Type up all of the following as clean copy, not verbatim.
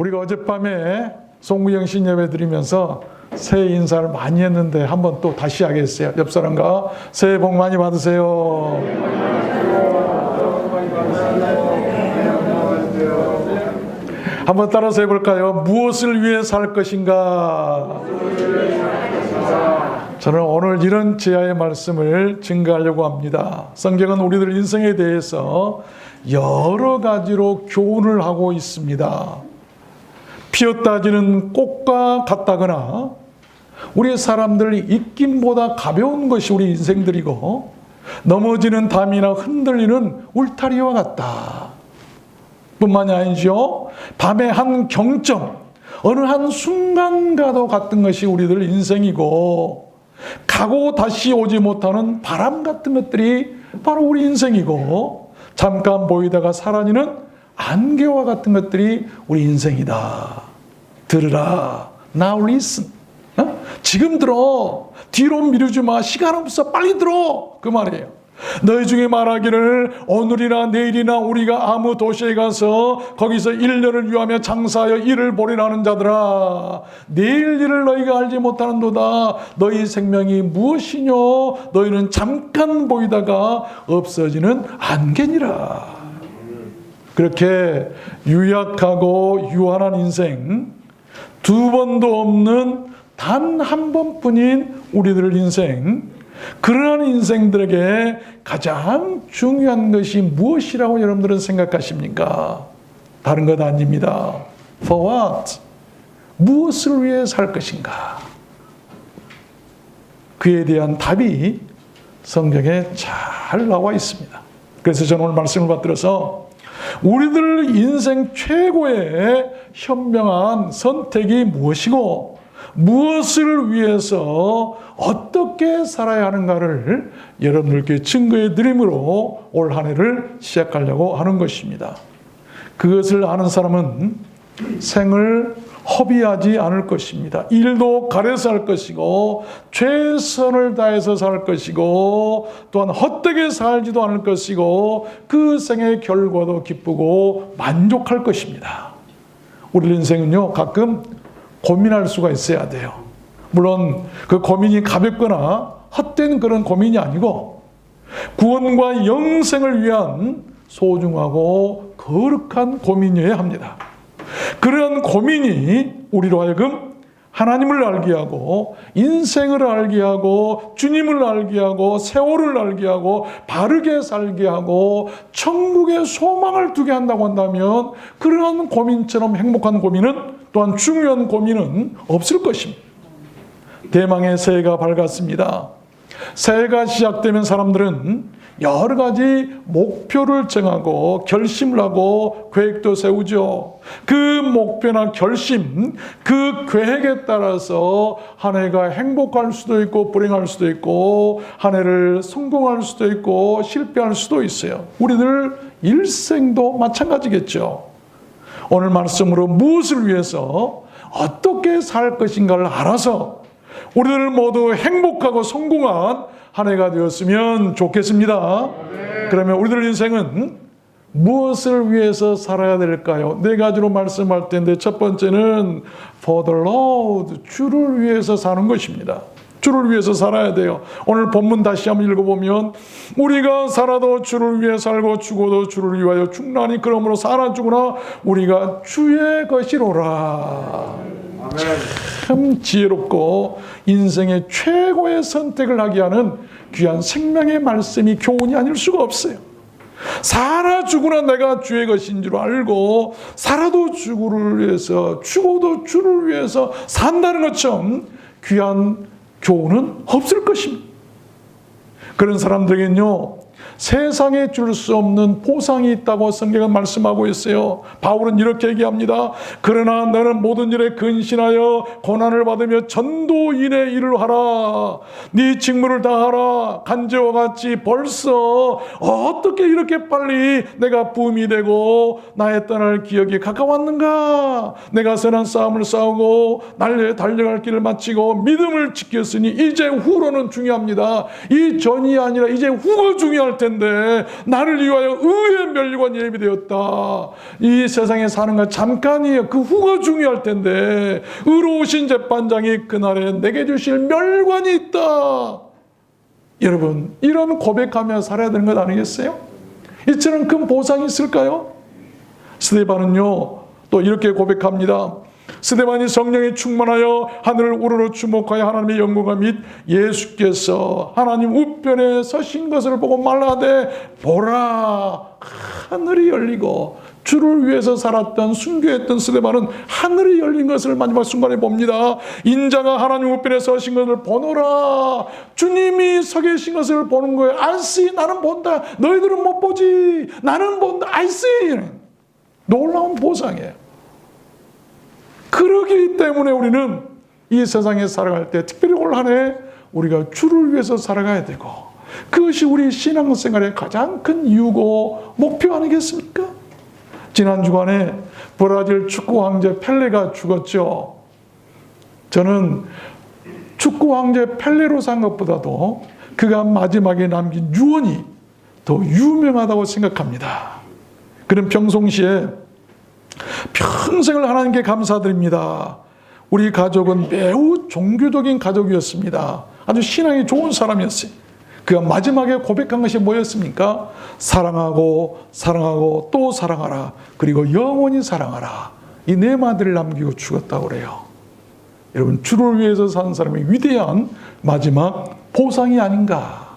우리가 어젯밤에 송구영신 예배 드리면서 새해 인사를 많이 했는데 한번 또 다시 하겠어요. 옆 사람과 새해 복 많이 받으세요. 한번 따라서 해볼까요? 무엇을 위해 살 것인가? 저는 오늘 이런 제야의 말씀을 증거하려고 합니다. 성경은 우리들 인생에 대해서 여러 가지로 교훈을 하고 있습니다. 피었다 지는 꽃과 같다거나 우리 사람들이 입김보다 가벼운 것이 우리 인생들이고 넘어지는 담이나 흔들리는 울타리와 같다. 뿐만이 아니죠. 밤의 한 경점, 어느 한 순간과도 같은 것이 우리들 인생이고 가고 다시 오지 못하는 바람 같은 것들이 바로 우리 인생이고 잠깐 보이다가 사라지는 안개와 같은 것들이 우리 인생이다. 들으라. Now listen. 지금 들어. 뒤로 미루지 마. 시간 없어. 빨리 들어. 그 말이에요. 너희 중에 말하기를 오늘이나 내일이나 우리가 아무 도시에 가서 거기서 1년을 유하며 장사하여 일을 벌이라는 자들아, 내일 일을 너희가 알지 못하는도다. 너희 생명이 무엇이뇨? 너희는 잠깐 보이다가 없어지는 안개니라. 그렇게 유약하고 유한한 인생, 두 번도 없는 단 한 번뿐인 우리들 인생, 그러한 인생들에게 가장 중요한 것이 무엇이라고 여러분들은 생각하십니까? 다른 것 아닙니다. For what? 무엇을 위해 살 것인가? 그에 대한 답이 성경에 잘 나와 있습니다. 그래서 저는 오늘 말씀을 받들어서 우리들 인생 최고의 현명한 선택이 무엇이고 무엇을 위해서 어떻게 살아야 하는가를 여러분들께 증거해 드림으로 올 한 해를 시작하려고 하는 것입니다. 그것을 아는 사람은 생을 허비하지 않을 것입니다. 일도 가려서 할 것이고 최선을 다해서 살 것이고 또한 헛되게 살지도 않을 것이고 그 생의 결과도 기쁘고 만족할 것입니다. 우리 인생은요, 가끔 고민할 수가 있어야 돼요. 물론 그 고민이 가볍거나 헛된 그런 고민이 아니고 구원과 영생을 위한 소중하고 거룩한 고민이어야 합니다. 그런 고민이 우리로 하여금 하나님을 알게 하고 인생을 알게 하고 주님을 알게 하고 세월을 알게 하고 바르게 살게 하고 천국의 소망을 두게 한다고 한다면 그러한 고민처럼 행복한 고민은 또한 중요한 고민은 없을 것입니다. 대망의 새해가 밝았습니다. 새해가 시작되면 사람들은 여러 가지 목표를 정하고 결심을 하고 계획도 세우죠. 그 목표나 결심, 그 계획에 따라서 한 해가 행복할 수도 있고 불행할 수도 있고 한 해를 성공할 수도 있고 실패할 수도 있어요. 우리들 일생도 마찬가지겠죠. 오늘 말씀으로 무엇을 위해서 어떻게 살 것인가를 알아서 우리들 모두 행복하고 성공한 한 해가 되었으면 좋겠습니다. 그러면 우리들 인생은 무엇을 위해서 살아야 될까요? 네 가지로 말씀할 텐데 첫 번째는 For the Lord, 주를 위해서 사는 것입니다. 주를 위해서 살아야 돼요. 오늘 본문 다시 한번 읽어보면 우리가 살아도 주를 위해 살고 죽어도 주를 위하여 죽나니 그러므로 살아 죽으나 우리가 주의 것이로라. 참 지혜롭고 인생의 최고의 선택을 하게 하는 귀한 생명의 말씀이 교훈이 아닐 수가 없어요. 살아 죽으나 내가 주의 것인 줄 알고 살아도 주를 위해서 죽어도 주를 위해서 산다는 것처럼 귀한 교훈은 없을 것입니다. 그런 사람들에게는요, 세상에 줄 수 없는 보상이 있다고 성경은 말씀하고 있어요. 바울은 이렇게 얘기합니다. 그러나 너는 모든 일에 근신하여 고난을 받으며 전도인의 일을 하라. 네 직무를 다하라. 간제와 같이 벌써 어떻게 이렇게 빨리 내가 부음이 되고 나의 떠날 기억이 가까웠는가. 내가 선한 싸움을 싸우고 달려갈 길을 마치고 믿음을 지켰으니 이제 후로는 중요합니다. 이 전이 아니라 이제 후가 중요할 멸망할 텐데 나를 위하여 의의 멸류관 예비되었다. 이 세상에 사는 건 잠깐이에요. 그 후가 중요할 텐데 의로우신 재판장이 그날에 내게 주실 멸관이 있다. 여러분, 이런 고백하며 살아야 되는 것 아니겠어요? 이처럼 큰 보상이 있을까요? 스데반은요 또 이렇게 고백합니다. 스데반이 성령에 충만하여 하늘을 우러러 주목하여 하나님의 영광과 및 예수께서 하나님 우편에 서신 것을 보고 말하되 보라, 하늘이 열리고, 주를 위해서 살았던 순교했던 스데반은 하늘이 열린 것을 마지막 순간에 봅니다. 인자가 하나님 우편에 서신 것을 보노라. 주님이 서 계신 것을 보는 거예요. I see, 나는 본다. 너희들은 못 보지. 나는 본다. I see. 놀라운 보상이에요. 그러기 때문에 우리는 이 세상에 살아갈 때, 특별히 올 한 해 우리가 주를 위해서 살아가야 되고, 그것이 우리 신앙생활의 가장 큰 이유고 목표 아니겠습니까? 지난 주간에 브라질 축구 황제 펠레가 죽었죠. 저는 축구 황제 펠레로 산 것보다도 그가 마지막에 남긴 유언이 더 유명하다고 생각합니다. 그는 평상시에 평생을 하나님께 감사드립니다. 우리 가족은 매우 종교적인 가족이었습니다. 아주 신앙이 좋은 사람이었어요. 그가 마지막에 고백한 것이 뭐였습니까? 사랑하고 사랑하고 또 사랑하라. 그리고 영원히 사랑하라. 이 네 마디를 남기고 죽었다고 그래요. 여러분, 주를 위해서 사는 사람의 위대한 마지막 보상이 아닌가.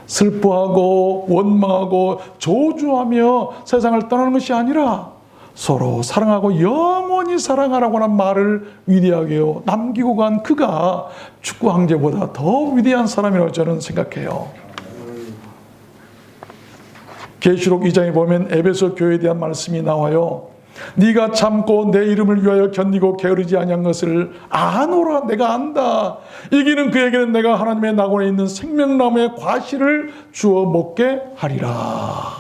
슬퍼하고 원망하고 저주하며 세상을 떠나는 것이 아니라 서로 사랑하고 영원히 사랑하라고 하는 말을 위대하게 남기고 간 그가 축구 황제보다 더 위대한 사람이라고 저는 생각해요. 계시록 2장에 보면 에베소 교회에 대한 말씀이 나와요. 네가 참고 내 이름을 위하여 견디고 게으르지 아니한 것을 아노라. 내가 안다. 이기는 그에게는 내가 하나님의 낙원에 있는 생명나무의 과실을 주어 먹게 하리라.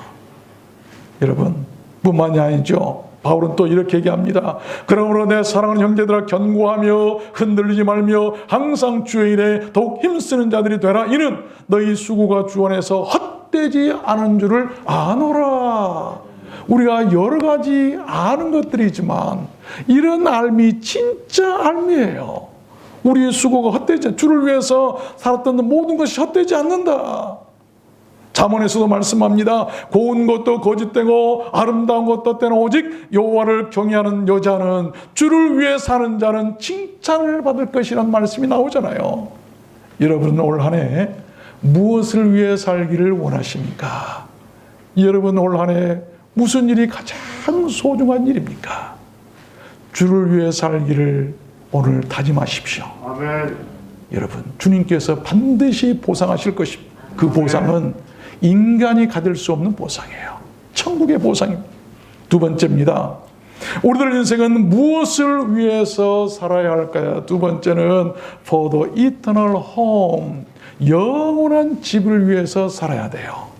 여러분, 뿐만이 아니죠. 바울은 또 이렇게 얘기합니다. 그러므로 내 사랑하는 형제들아, 견고하며 흔들리지 말며 항상 주의 일에 더욱 힘쓰는 자들이 되라. 이는 너희 수고가 주 안에서 헛되지 않은 줄을 아노라. 우리가 여러 가지 아는 것들이지만 이런 알미 진짜 알미예요. 우리의 수고가 헛되지 않는다. 주를 위해서 살았던 모든 것이 헛되지 않는다. 잠언에서도 말씀합니다. 고운 것도 거짓되고 아름다운 것도 때는 오직 여호와를 경외하는 여자는, 주를 위해 사는 자는 칭찬을 받을 것이라는 말씀이 나오잖아요. 여러분, 올 한 해 무엇을 위해 살기를 원하십니까? 여러분, 올 한 해 무슨 일이 가장 소중한 일입니까? 주를 위해 살기를 오늘 다짐하십시오. 아멘. 여러분, 주님께서 반드시 보상하실 것입니다. 그 보상은 인간이 가질 수 없는 보상이에요. 천국의 보상입니다. 두 번째입니다. 우리들 인생은 무엇을 위해서 살아야 할까요? 두 번째는 for the eternal home, 영원한 집을 위해서 살아야 돼요.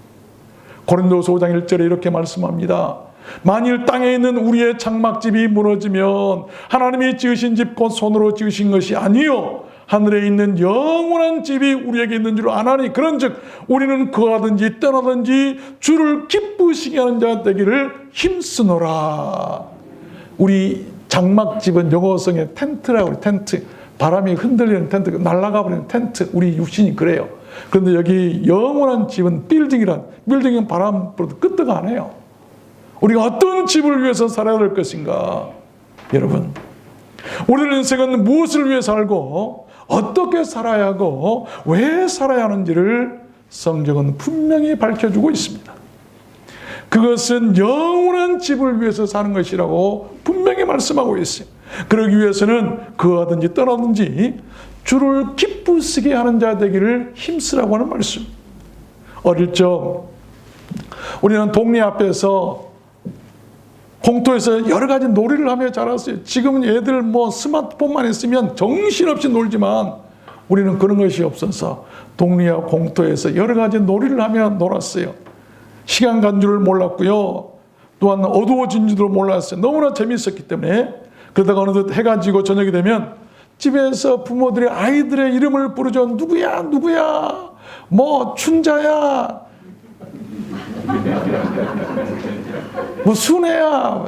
고린도서 5장 1절에 이렇게 말씀합니다. 만일 땅에 있는 우리의 장막집이 무너지면 하나님이 지으신 집 곧 손으로 지으신 것이 아니요 하늘에 있는 영원한 집이 우리에게 있는 줄 아나니, 그런즉 우리는 거하든지 떠나든지 주를 기쁘시게 하는 자 되기를 힘쓰노라. 우리 장막집은 영어성의 텐트라고 해요. 텐트. 바람이 흔들리는 텐트, 날아가 버리는 텐트. 우리 육신이 그래요. 그런데 여기 영원한 집은 빌딩은 바람 불어도 끄떡 안 해요. 우리가 어떤 집을 위해서 살아야 할 것인가? 여러분, 우리의 인생은 무엇을 위해 살고 어떻게 살아야 하고 왜 살아야 하는지를 성경은 분명히 밝혀주고 있습니다. 그것은 영원한 집을 위해서 사는 것이라고 분명히 말씀하고 있어요. 그러기 위해서는 거하든지 떠나든지 주를 기쁘시게 하는 자 되기를 힘쓰라고 하는 말씀. 어릴 적 우리는 동네 앞에서 공터에서 여러 가지 놀이를 하며 자랐어요. 지금은 애들 스마트폰만 있으면 정신없이 놀지만 우리는 그런 것이 없어서 동네와 공터에서 여러 가지 놀이를 하며 놀았어요. 시간 간 줄을 몰랐고요. 또한 어두워진 줄도 몰랐어요. 너무나 재미있었기 때문에. 그러다가 어느덧 해가 지고 저녁이 되면 집에서 부모들이 아이들의 이름을 부르죠. 누구야 누구야, 춘자야, 뭐 순애야,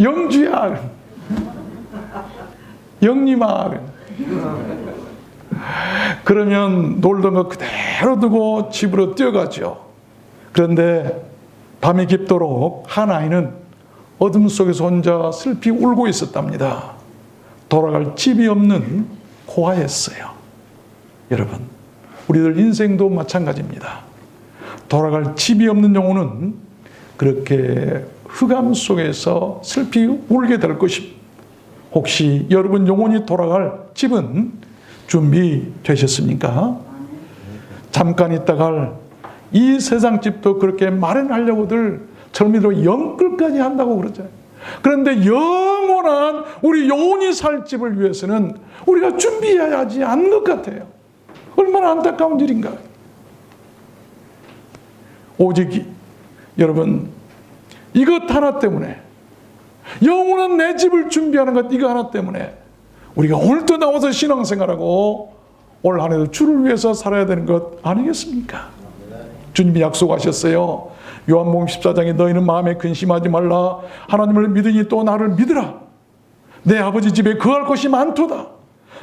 영주야, 영림아. 그러면 놀던 거 그대로 두고 집으로 뛰어가죠. 그런데 밤이 깊도록 한 아이는 어둠 속에서 혼자 슬피 울고 있었답니다. 돌아갈 집이 없는 고아였어요. 여러분, 우리들 인생도 마찬가지입니다. 돌아갈 집이 없는 영혼은 그렇게 흑암 속에서 슬피 울게 될 것입니다. 혹시 여러분 영혼이 돌아갈 집은 준비되셨습니까? 잠깐 있다가 이 세상 집도 그렇게 마련하려고들 젊이들 영끌까지 한다고 그러잖아요. 그런데 영원한 우리 영혼이 살 집을 위해서는 우리가 준비해야 하지 않는 것 같아요. 얼마나 안타까운 일인가요? 오직 여러분, 이것 하나 때문에, 영원한 내 집을 준비하는 것 이거 하나 때문에 우리가 오늘도 나와서 신앙생활하고 올 한 해도 주를 위해서 살아야 되는 것 아니겠습니까? 주님이 약속하셨어요. 요한복음 14장에 너희는 마음에 근심하지 말라. 하나님을 믿으니 또 나를 믿으라. 내 아버지 집에 거할 것이 많도다.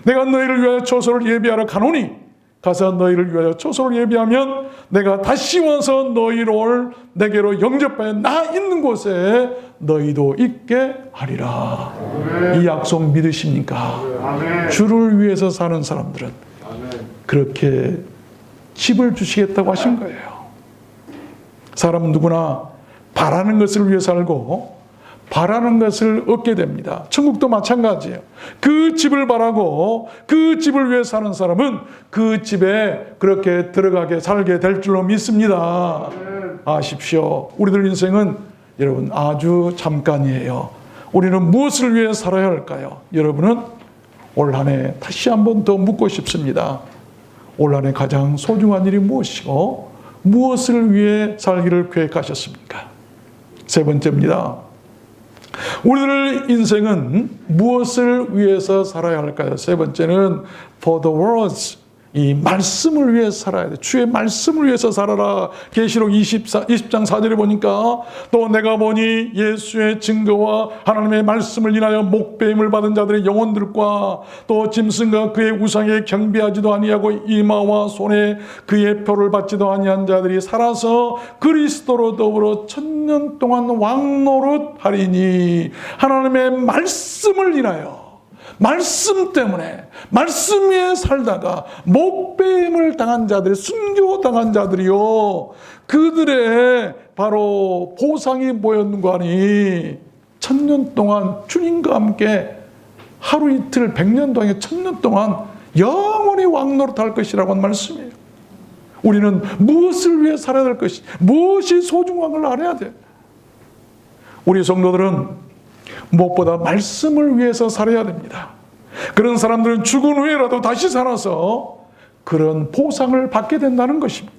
내가 너희를 위하여 처소를 예비하러 가노니 가서 너희를 위하여 처소를 예비하면 내가 다시 와서 너희를 내게로 영접하여 나 있는 곳에 너희도 있게 하리라. 이 약속 믿으십니까? 주를 위해서 사는 사람들은 그렇게 집을 주시겠다고 하신 거예요. 사람은 누구나 바라는 것을 위해 살고 바라는 것을 얻게 됩니다. 천국도 마찬가지예요. 그 집을 바라고 그 집을 위해 사는 사람은 그 집에 그렇게 들어가게 살게 될 줄로 믿습니다. 아십시오. 우리들 인생은 여러분 아주 잠깐이에요. 우리는 무엇을 위해 살아야 할까요? 여러분은 올 한 해 다시 한번 더 묻고 싶습니다. 올 한 해 가장 소중한 일이 무엇이고 무엇을 위해 살기를 계획하셨습니까? 세 번째입니다. 우리들 인생은 무엇을 위해서 살아야 할까요? 세 번째는 for the words, 이 말씀을 위해 살아야 돼. 주의 말씀을 위해서 살아라. 계시록 20장 4절에 보니까 또 내가 보니 예수의 증거와 하나님의 말씀을 인하여 목배임을 받은 자들의 영혼들과 또 짐승과 그의 우상에 경배하지도 아니하고 이마와 손에 그의 표를 받지도 아니한 자들이 살아서 그리스도로 더불어 1000년 동안 왕노릇하리니 하나님의 말씀을 인하여 말씀 때문에 말씀 위에 살다가 목배임을 당한 자들이 순교당한 자들이요 그들의 바로 보상이 뭐였는가 하니 1000년 동안 주님과 함께 하루 이틀 100년 동안 1000년 동안 영원히 왕노릇할 것이라고 하는 말씀이에요. 우리는 무엇을 위해 살아야 될 것이 무엇이 소중한 걸 알아야 돼요. 우리 성도들은 무엇보다 말씀을 위해서 살아야 됩니다. 그런 사람들은 죽은 후에라도 다시 살아서 그런 보상을 받게 된다는 것입니다.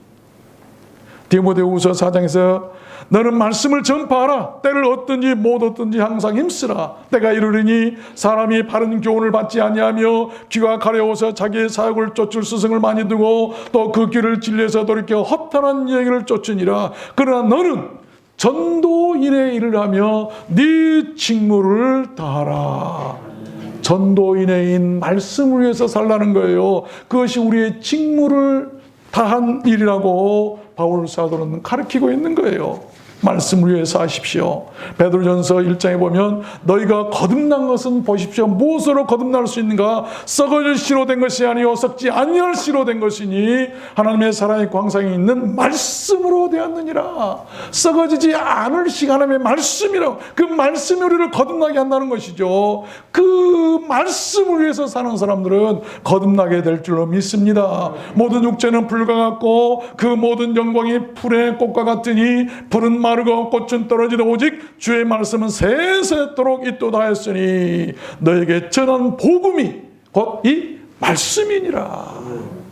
디모데후서 4장에서 너는 말씀을 전파하라. 때를 얻든지 못 얻든지 항상 힘쓰라. 때가 이르리니 사람이 바른 교훈을 받지 아니하며 귀가 가려워서 자기의 사역을 쫓을 스승을 많이 두고 또 그 길을 진리에서 돌이켜 허탄한 얘기를 쫓으니라. 그러나 너는 전도인의 일을 하며 네 직무를 다하라. 전도인의 인 말씀을 위해서 살라는 거예요. 그것이 우리의 직무를 다한 일이라고 바울 사도는 가르치고 있는 거예요. 말씀을 위해서 하십시오. 베드로전서 1장에 보면 너희가 거듭난 것은 보십시오. 무엇으로 거듭날 수 있는가? 썩어질 씨로 된 것이 아니요 썩지 아니할 씨로 된 것이니 하나님의 사랑의 광상에 있는 말씀으로 되었느니라. 썩어지지 않을 씨 하나님의 말씀이라고. 그 말씀이 우리를 거듭나게 한다는 것이죠. 그 말씀을 위해서 사는 사람들은 거듭나게 될 줄로 믿습니다. 모든 육체는 불과 같고 그 모든 영광이 풀의 꽃과 같으니 풀은 마르고 꽃은 떨어지도 오직 주의 말씀은 세세토록 있도다 했으니 너에게 전한 복음이 곧 이 말씀이니라.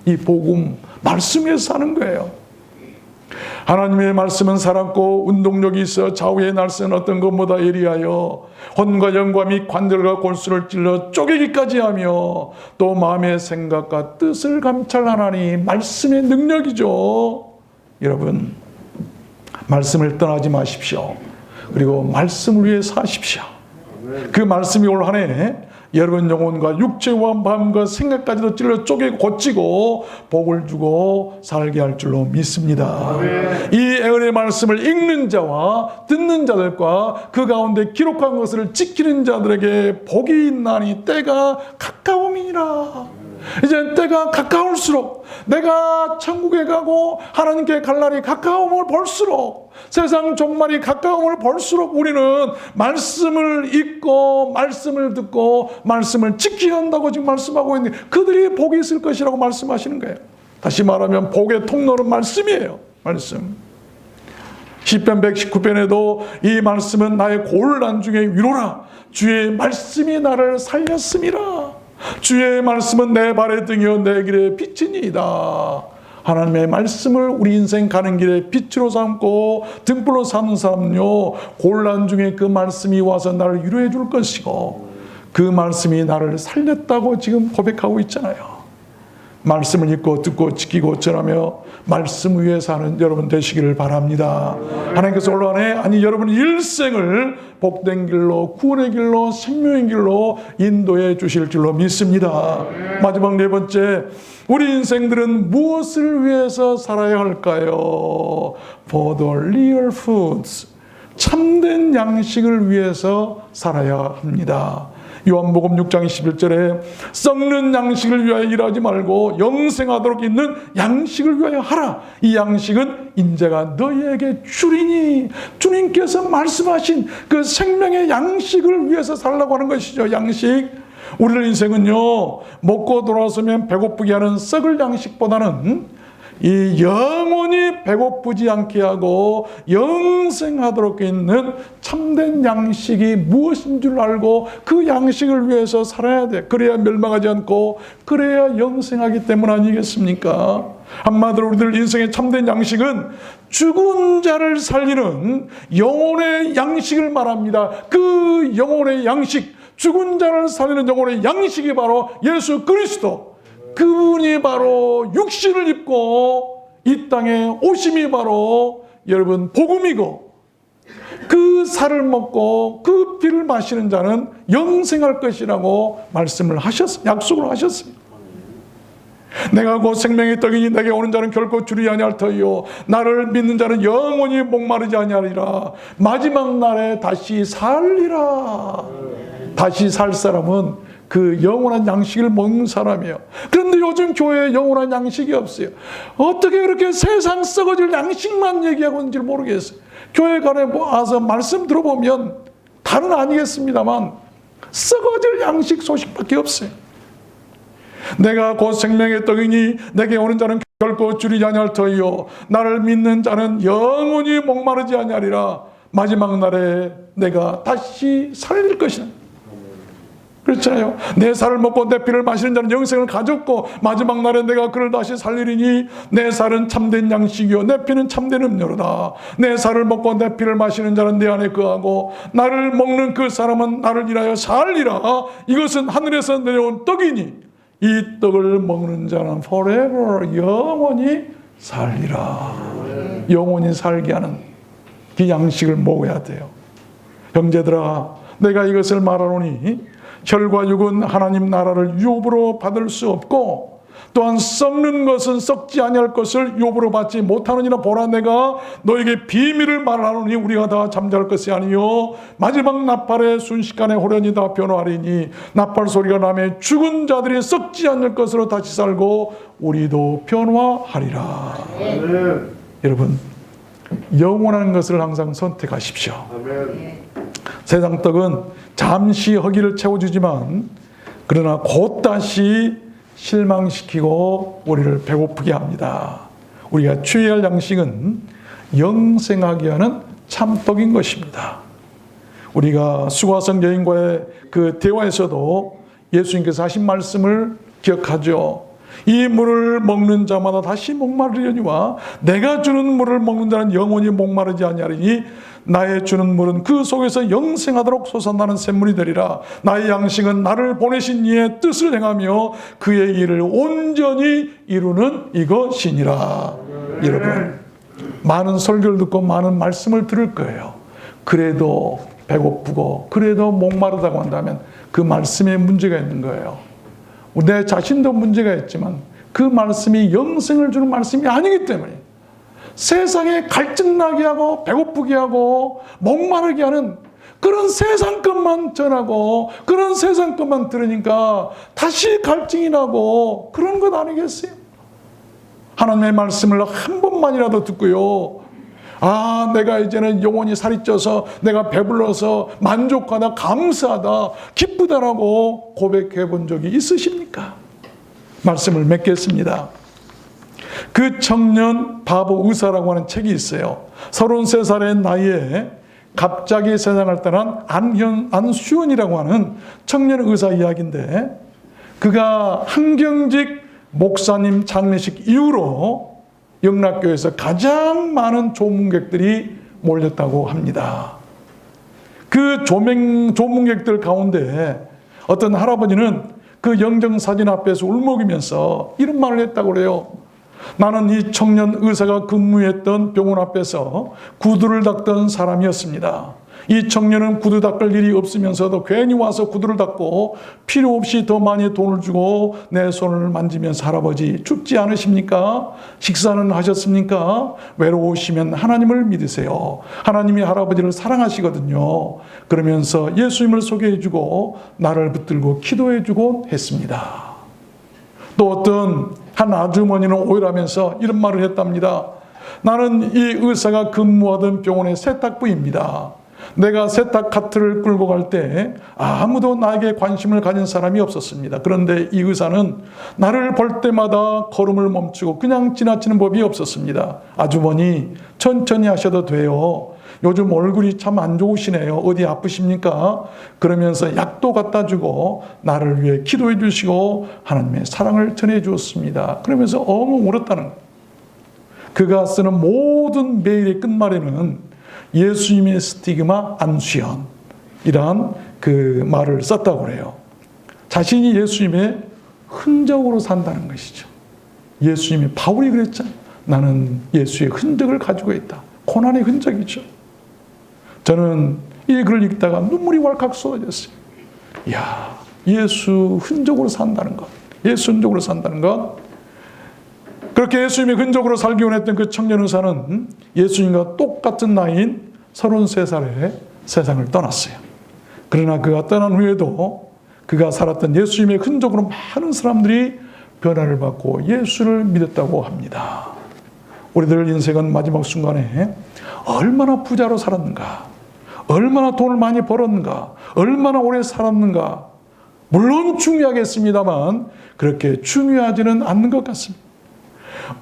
이 복음 말씀에 사는 거예요. 하나님의 말씀은 살았고 운동력이 있어 좌우의 날선 어떤 것보다 예리하여 혼과 영과 및 관절과 골수를 찔러 쪼개기까지 하며 또 마음의 생각과 뜻을 감찰하나니 말씀의 능력이죠. 여러분 말씀을 떠나지 마십시오. 그리고 말씀을 위해 사십시오. 그 말씀이 올 한 해 여러분 영혼과 육체와 마음과 생각까지도 찔러 쪼개 고치고 복을 주고 살게 할 줄로 믿습니다. 이 애언의 말씀을 읽는 자와 듣는 자들과 그 가운데 기록한 것을 지키는 자들에게 복이 있나니 때가 가까움이니라. 이제 때가 가까울수록 내가 천국에 가고 하나님께 갈 날이 가까움을 볼수록, 세상 종말이 가까움을 볼수록 우리는 말씀을 읽고 말씀을 듣고 말씀을 지켜야 한다고 지금 말씀하고 있는데, 그들이 복이 있을 것이라고 말씀하시는 거예요. 다시 말하면 복의 통로는 말씀이에요. 말씀. 시편 119편에도 이 말씀은 나의 곤란 중에 위로라. 주의 말씀이 나를 살렸음이라. 주의 말씀은 내 발의 등이요 내 길의 빛이니이다. 하나님의 말씀을 우리 인생 가는 길에 빛으로 삼고 등불로 삼는 사람은요, 곤란 중에 그 말씀이 와서 나를 위로해 줄 것이고 그 말씀이 나를 살렸다고 지금 고백하고 있잖아요. 말씀을 읽고 듣고 지키고 전하며 말씀 위에 사는 여러분 되시기를 바랍니다. 하나님께서 올 한 해, 아니 여러분의 일생을 복된 길로, 구원의 길로, 생명의 길로 인도해 주실 줄로 믿습니다. 마지막 네 번째, 우리 인생들은 무엇을 위해서 살아야 할까요? For the real foods, 참된 양식을 위해서 살아야 합니다. 요한복음 6장 21절에 썩는 양식을 위하여 일하지 말고 영생하도록 있는 양식을 위하여 하라. 이 양식은 인자가 너희에게 주리니, 주님께서 말씀하신 그 생명의 양식을 위해서 살라고 하는 것이죠. 양식. 우리의 인생은요, 먹고 돌아서면 배고프게 하는 썩을 양식보다는 이 영원히 배고프지 않게 하고 영생하도록 있는 참된 양식이 무엇인 줄 알고 그 양식을 위해서 살아야 돼. 그래야 멸망하지 않고 그래야 영생하기 때문 아니겠습니까? 한마디로 우리들 인생의 참된 양식은 죽은 자를 살리는 영혼의 양식을 말합니다. 그 영혼의 양식, 죽은 자를 살리는 영혼의 양식이 바로 예수 그리스도, 그분이 바로 육신을 입고 이 땅에 오심이 바로 여러분 복음이고, 그 살을 먹고 그 피를 마시는 자는 영생할 것이라고 말씀을 하셨어요. 약속을 하셨어요. 내가 곧 생명의 떡이니 내게 오는 자는 결코 주리 아니할 터이요 나를 믿는 자는 영원히 목마르지 아니하리라. 마지막 날에 다시 살리라. 다시 살 사람은 그 영원한 양식을 먹는 사람이에요. 그런데 요즘 교회에 영원한 양식이 없어요. 어떻게 그렇게 세상 썩어질 양식만 얘기하고 있는지 모르겠어요. 교회 간에 와서 말씀 들어보면 다른 아니겠습니다만 썩어질 양식 소식밖에 없어요. 내가 곧 생명의 떡이니 내게 오는 자는 결코 줄이지 아니할 터이요 나를 믿는 자는 영원히 목마르지 아니하리라. 마지막 날에 내가 다시 살릴 것이다. 그렇잖아요. 내 살을 먹고 내 피를 마시는 자는 영생을 가졌고 마지막 날에 내가 그를 다시 살리리니 내 살은 참된 양식이요 내 피는 참된 음료로다. 내 살을 먹고 내 피를 마시는 자는 내 안에 거하고 나를 먹는 그 사람은 나를 인하여 살리라. 이것은 하늘에서 내려온 떡이니 이 떡을 먹는 자는 forever 영원히 살리라. 영원히 살게 하는 그 양식을 먹어야 돼요. 형제들아, 내가 이것을 말하노니 혈과 육은 하나님 나라를 유업으로 받을 수 없고 또한 썩는 것은 썩지 아니할 것을 유업으로 받지 못하느니라. 보라, 내가 너에게 비밀을 말하노니 우리가 다 잠잘 것이 아니요 마지막 나팔의 순식간에 호련히 다 변화하리니 나팔 소리가 나매 죽은 자들이 썩지 않을 것으로 다시 살고 우리도 변화하리라. 아멘. 여러분, 영원한 것을 항상 선택하십시오. 아멘. 세상 떡은 잠시 허기를 채워주지만 그러나 곧 다시 실망시키고 우리를 배고프게 합니다. 우리가 취해야 할 양식은 영생하게 하는 참떡인 것입니다. 우리가 수고하성 여인과의 그 대화에서도 예수님께서 하신 말씀을 기억하죠. 이 물을 먹는 자마다 다시 목마르려니와 내가 주는 물을 먹는 자는 영원히 목마르지 아니하리니 나의 주는 물은 그 속에서 영생하도록 솟아나는 샘물이 되리라. 나의 양식은 나를 보내신 이의 뜻을 행하며 그의 일을 온전히 이루는 이것이니라. 여러분, 많은 설교를 듣고 많은 말씀을 들을 거예요. 그래도 배고프고 그래도 목마르다고 한다면 그 말씀에 문제가 있는 거예요. 내 자신도 문제가 있지만 그 말씀이 영생을 주는 말씀이 아니기 때문에 세상에 갈증나게 하고 배고프게 하고 목마르게 하는 그런 세상 것만 전하고 그런 세상 것만 들으니까 다시 갈증이 나고 그런 것 아니겠어요? 하나님의 말씀을 한 번만이라도 듣고요. 아, 내가 이제는 영혼이 살이 쪄서 내가 배불러서 만족하다, 감사하다, 기쁘다라고 고백해 본 적이 있으십니까? 말씀을 맺겠습니다. 그 청년 바보 의사라고 하는 책이 있어요. 33살의 나이에 갑자기 세상을 떠난 안수연이라고 하는 청년 의사 이야기인데, 그가 한경직 목사님 장례식 이후로 영락교회에서 가장 많은 조문객들이 몰렸다고 합니다. 그 조문객들 가운데 어떤 할아버지는 그 영정사진 앞에서 울먹이면서 이런 말을 했다고 그래요. 나는 이 청년 의사가 근무했던 병원 앞에서 구두를 닦던 사람이었습니다. 이 청년은 구두 닦을 일이 없으면서도 괜히 와서 구두를 닦고 필요 없이 더 많이 돈을 주고 내 손을 만지면서 할아버지 춥지 않으십니까? 식사는 하셨습니까? 외로우시면 하나님을 믿으세요. 하나님이 할아버지를 사랑하시거든요. 그러면서 예수님을 소개해주고 나를 붙들고 기도해주곤 했습니다. 또 어떤 한 아주머니는 오열하면서 이런 말을 했답니다. 나는 이 의사가 근무하던 병원의 세탁부입니다. 내가 세탁 카트를 끌고 갈 때 아무도 나에게 관심을 가진 사람이 없었습니다. 그런데 이 의사는 나를 볼 때마다 걸음을 멈추고 그냥 지나치는 법이 없었습니다. 아주머니, 천천히 하셔도 돼요. 요즘 얼굴이 참 안 좋으시네요. 어디 아프십니까? 그러면서 약도 갖다 주고 나를 위해 기도해 주시고 하나님의 사랑을 전해 주었습니다. 그러면서 엉엉 울었다는 거예요. 그가 쓰는 모든 메일의 끝말에는 예수님의 스티그마 안수연이란 그 말을 썼다고 그래요. 자신이 예수님의 흔적으로 산다는 것이죠. 예수님이 바울이 그랬잖아요. 나는 예수의 흔적을 가지고 있다. 고난의 흔적이죠. 저는 이 글을 읽다가 눈물이 왈칵 쏟아졌어요. 이야, 예수 흔적으로 산다는 것. 예수 흔적으로 산다는 것. 그렇게 예수님의 흔적으로 살기 원했던 그 청년 의사는 예수님과 똑같은 나이인 33살에 세상을 떠났어요. 그러나 그가 떠난 후에도 그가 살았던 예수님의 흔적으로 많은 사람들이 변화를 받고 예수를 믿었다고 합니다. 우리들 인생은 마지막 순간에 얼마나 부자로 살았는가, 얼마나 돈을 많이 벌었는가, 얼마나 오래 살았는가, 물론 중요하겠습니다만 그렇게 중요하지는 않는 것 같습니다.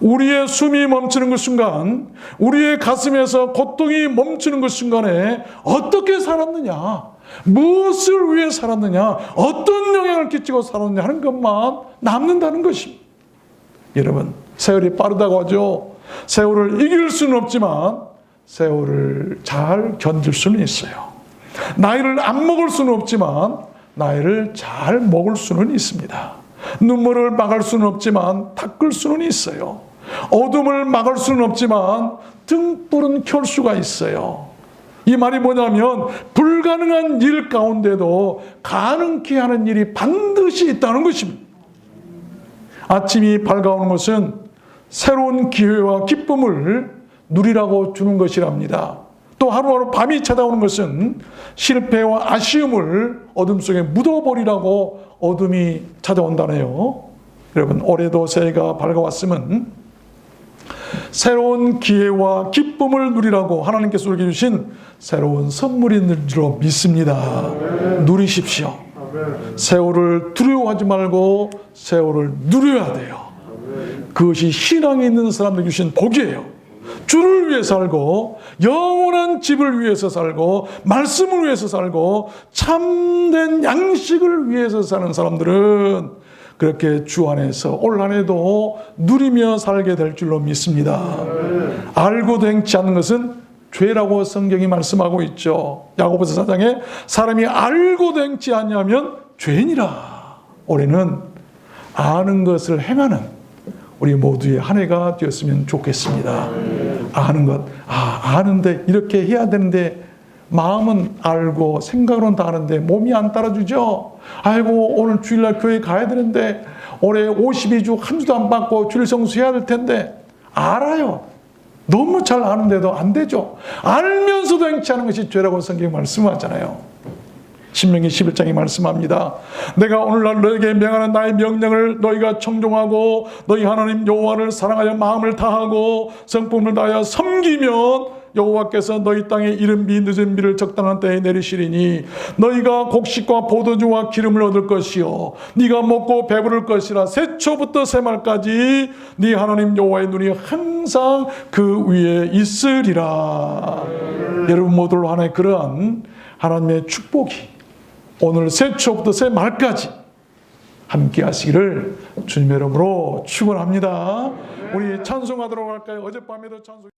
우리의 숨이 멈추는 그 순간, 우리의 가슴에서 고통이 멈추는 그 순간에 어떻게 살았느냐, 무엇을 위해 살았느냐, 어떤 영향을 끼치고 살았느냐 하는 것만 남는다는 것입니다. 여러분, 세월이 빠르다고 하죠. 세월을 이길 수는 없지만 세월을 잘 견딜 수는 있어요. 나이를 안 먹을 수는 없지만 나이를 잘 먹을 수는 있습니다. 눈물을 막을 수는 없지만 닦을 수는 있어요. 어둠을 막을 수는 없지만 등불은 켤 수가 있어요. 이 말이 뭐냐면 불가능한 일 가운데도 가능케 하는 일이 반드시 있다는 것입니다. 아침이 밝아오는 것은 새로운 기회와 기쁨을 누리라고 주는 것이랍니다. 또 하루하루 밤이 찾아오는 것은 실패와 아쉬움을 어둠 속에 묻어버리라고 어둠이 찾아온다네요. 여러분, 올해도 새해가 밝아왔으면 새로운 기회와 기쁨을 누리라고 하나님께서 우리에게 주신 새로운 선물인 줄로 믿습니다. 누리십시오. 세월을 두려워하지 말고 세월을 누려야 돼요. 그것이 신앙이 있는 사람들 주신 복이에요. 주를 위해 살고 영원한 집을 위해서 살고 말씀을 위해서 살고 참된 양식을 위해서 사는 사람들은 그렇게 주 안에서 올 한해도 누리며 살게 될 줄로 믿습니다. 알고도 행치 않는 것은 죄라고 성경이 말씀하고 있죠. 야고보서 4장에 사람이 알고도 행치 않냐면 죄인이라. 올해는 아는 것을 행하는 우리 모두의 한 해가 되었으면 좋겠습니다. 아는 것. 아는데 이렇게 해야 되는데 마음은 알고 생각으로는 다 아는데 몸이 안 따라주죠. 아이고 오늘 주일날 교회 가야 되는데 올해 52주 한 주도 안 받고 주일 성수해야 될 텐데 알아요. 너무 잘 아는데도 안 되죠. 알면서도 행치 않은 것이 죄라고 성경이 말씀하잖아요. 신명기 11장이 말씀합니다. 내가 오늘날 너에게 명하는 나의 명령을 너희가 청종하고 너희 하나님 여호와를 사랑하여 마음을 다하고 성품을 다하여 섬기면 여호와께서 너희 땅에 이른 비 늦은 비를 적당한 때에 내리시리니 너희가 곡식과 포도주와 기름을 얻을 것이요 네가 먹고 배부를 것이라 새초부터 새말까지 네 하나님 여호와의 눈이 항상 그 위에 있으리라. 여러분 모두로 하나의 그러한 하나님의 축복이 오늘 새초부터 새말까지 함께 하시기를 주님의 이름으로 축원합니다. 우리 찬송하도록 할까요? 어젯밤에도 찬송